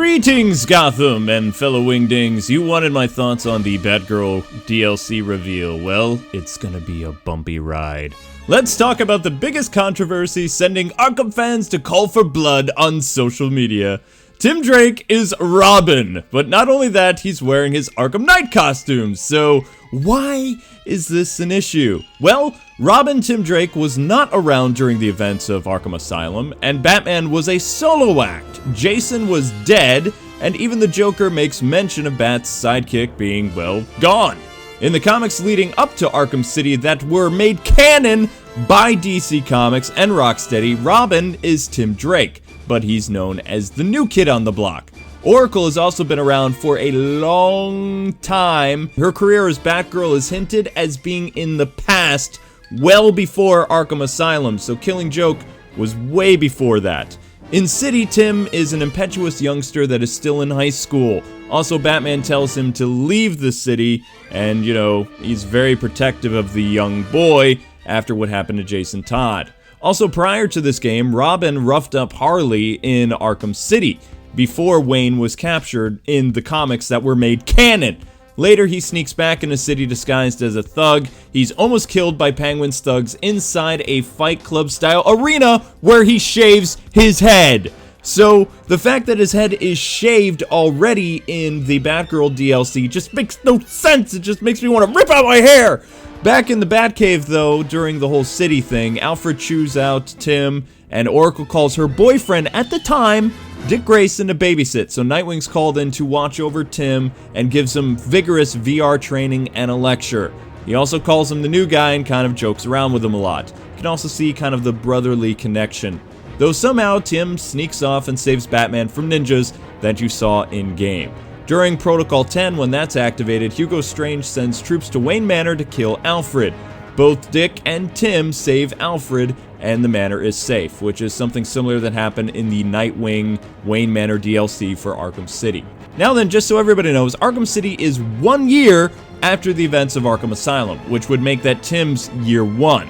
Greetings, Gotham and fellow wingdings. You wanted my thoughts on the Batgirl DLC reveal. Well, it's gonna be a bumpy ride. Let's talk about the biggest controversy sending Arkham fans to call for blood on social media. Tim Drake is Robin, but not only that, he's wearing his Arkham Knight costume. So why is this an issue? Well, Robin Tim Drake was not around during the events of Arkham Asylum, and Batman was a solo act. Jason was dead, and even the Joker makes mention of Bat's sidekick being, well, gone. In the comics leading up to Arkham City that were made canon by DC Comics and Rocksteady, Robin is Tim Drake, but he's known as the new kid on the block. Oracle has also been around for a long time. Her career as Batgirl is hinted as being in the past, well before Arkham Asylum, so Killing Joke was way before that. In City, Tim is an impetuous youngster that is still in high school. Also, Batman tells him to leave the city, and, he's very protective of the young boy after what happened to Jason Todd. Also, prior to this game, Robin roughed up Harley in Arkham City, before Wayne was captured in the comics that were made canon. Later, he sneaks back in the city disguised as a thug. He's almost killed by Penguin's thugs inside a Fight Club-style arena where he shaves his head. So, the fact that his head is shaved already in the Batgirl DLC just makes no sense. It just makes me want to rip out my hair. Back in the Batcave, though, during the whole city thing, Alfred chews out Tim, and Oracle calls her boyfriend at the time, Dick Grayson, to babysit, so Nightwing's called in to watch over Tim and gives him vigorous VR training and a lecture. He also calls him the new guy and kind of jokes around with him a lot. You can also see kind of the brotherly connection. Though somehow Tim sneaks off and saves Batman from ninjas that you saw in-game. During Protocol 10, when that's activated, Hugo Strange sends troops to Wayne Manor to kill Alfred. Both Dick and Tim save Alfred, and the manor is safe, which is something similar that happened in the Nightwing Wayne Manor DLC for Arkham City. Now then, just so everybody knows, Arkham City is 1 year after the events of Arkham Asylum, which would make that Tim's year 1.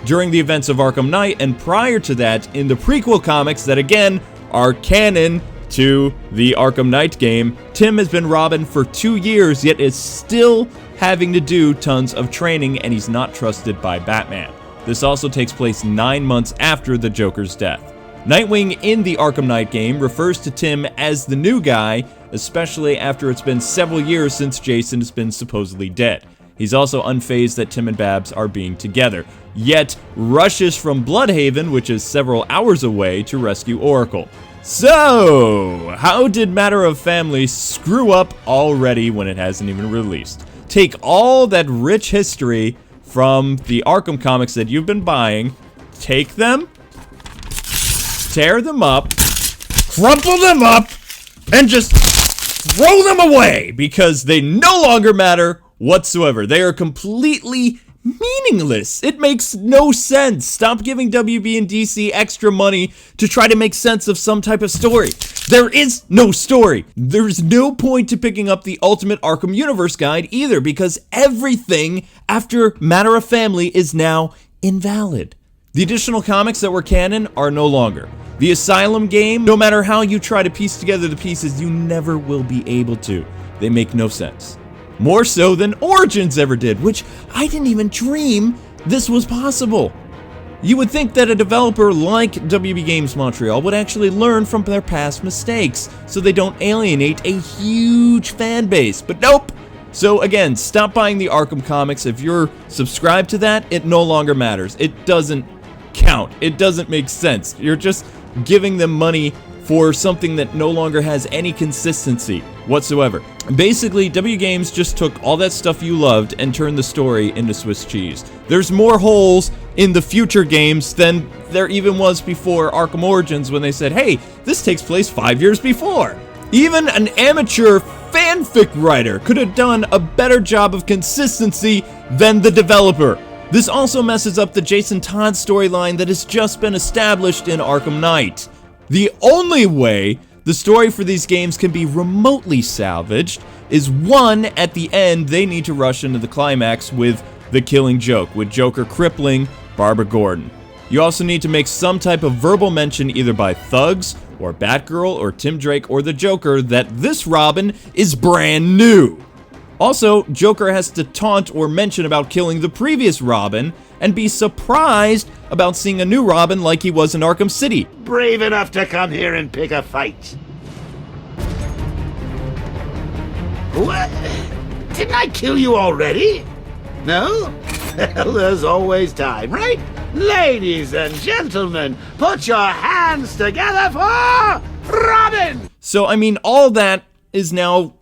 During the events of Arkham Knight, and prior to that, in the prequel comics that again are canon to the Arkham Knight game, Tim has been Robin for 2 years, yet is still having to do tons of training, and he's not trusted by Batman. This also takes place 9 months after the Joker's death. Nightwing in the Arkham Knight game refers to Tim as the new guy, especially after it's been several years since Jason has been supposedly dead. He's also unfazed that Tim and Babs are being together, yet rushes from Bloodhaven, which is several hours away, to rescue Oracle. So, how did Matter of Family screw up already when it hasn't even released? Take all that rich history from the Arkham comics that you've been buying, take them, tear them up, crumple them up, and just throw them away because they no longer matter whatsoever. They are completely meaningless. It makes no sense. Stop giving WB and DC extra money to try to make sense of some type of story. There is no story. There's no point to picking up the Ultimate Arkham Universe guide either, because everything after Matter of Family is now invalid. The additional comics that were canon are no longer. The Asylum game, no matter how you try to piece together the pieces, you never will be able to. They make no sense. More so than Origins ever did, which I didn't even dream this was possible. You would think that a developer like WB Games Montreal would actually learn from their past mistakes so they don't alienate a huge fan base, but nope. So again, stop buying the Arkham comics. If you're subscribed to that, it no longer matters. It doesn't count. It doesn't make sense. You're just giving them money for something that no longer has any consistency whatsoever. Basically, W Games just took all that stuff you loved and turned the story into Swiss cheese. There's more holes in the future games than there even was before Arkham Origins when they said, hey, this takes place 5 years before. Even an amateur fanfic writer could have done a better job of consistency than the developer. This also messes up the Jason Todd storyline that has just been established in Arkham Knight. The only way the story for these games can be remotely salvaged is, one, at the end they need to rush into the climax with the Killing Joke, with Joker crippling Barbara Gordon. You also need to make some type of verbal mention either by thugs or Batgirl, or Tim Drake, or the Joker that this Robin is brand new. Also, Joker has to taunt or mention about killing the previous Robin and be surprised about seeing a new Robin like he was in Arkham City. Brave enough to come here and pick a fight. What? Didn't I kill you already? No? Well, there's always time, right? Ladies and gentlemen, put your hands together for Robin! So, I mean, all that is now,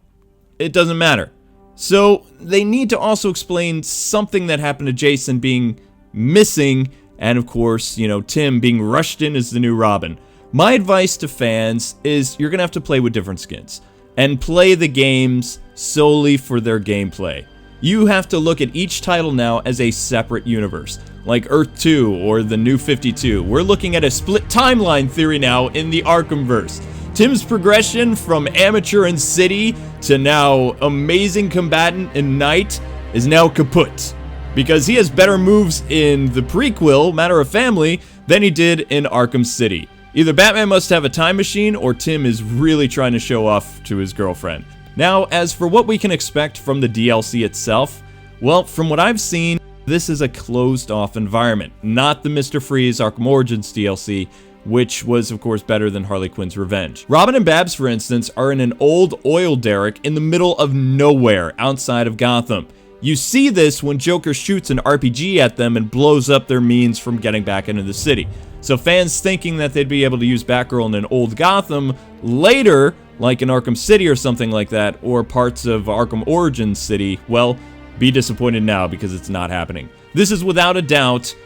it doesn't matter. So, they need to also explain something that happened to Jason being missing, and of course, you know, Tim being rushed in as the new Robin. My advice to fans is you're gonna have to play with different skins, and play the games solely for their gameplay. You have to look at each title now as a separate universe, like Earth 2 or the New 52. We're looking at a split timeline theory now in the Arkhamverse. Tim's progression from amateur in City to now amazing combatant in Night is now kaput, because he has better moves in the prequel, Matter of Family, than he did in Arkham City. Either Batman must have a time machine, or Tim is really trying to show off to his girlfriend. Now, as for what we can expect from the DLC itself, well, from what I've seen, this is a closed-off environment, not the Mr. Freeze Arkham Origins DLC, which was, of course, better than Harley Quinn's Revenge. Robin and Babs, for instance, are in an old oil derrick in the middle of nowhere outside of Gotham. You see this when Joker shoots an RPG at them and blows up their means from getting back into the city. So fans thinking that they'd be able to use Batgirl in an old Gotham later, like in Arkham City or something like that, or parts of Arkham Origins City, well, be disappointed now because it's not happening. This is without a doubt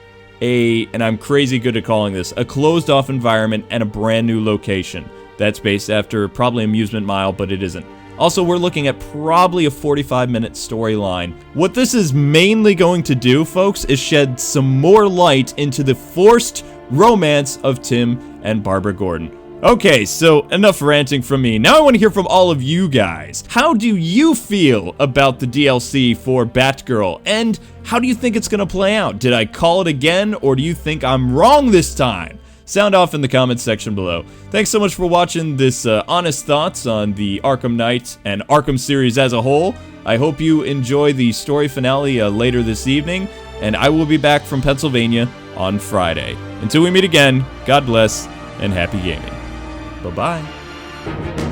and I'm crazy good at calling this, a closed-off environment and a brand new location. That's based after probably Amusement Mile, but it isn't. Also, we're looking at probably a 45-minute storyline. What this is mainly going to do, folks, is shed some more light into the forced romance of Tim and Barbara Gordon. Okay, so enough ranting from me. Now I want to hear from all of you guys. How do you feel about the DLC for Batgirl? And how do you think it's going to play out? Did I call it again, or do you think I'm wrong this time? Sound off in the comments section below. Thanks so much for watching this honest thoughts on the Arkham Knight and Arkham series as a whole. I hope you enjoy the story finale later this evening, and I will be back from Pennsylvania on Friday. Until we meet again, God bless and happy gaming. Bye-bye.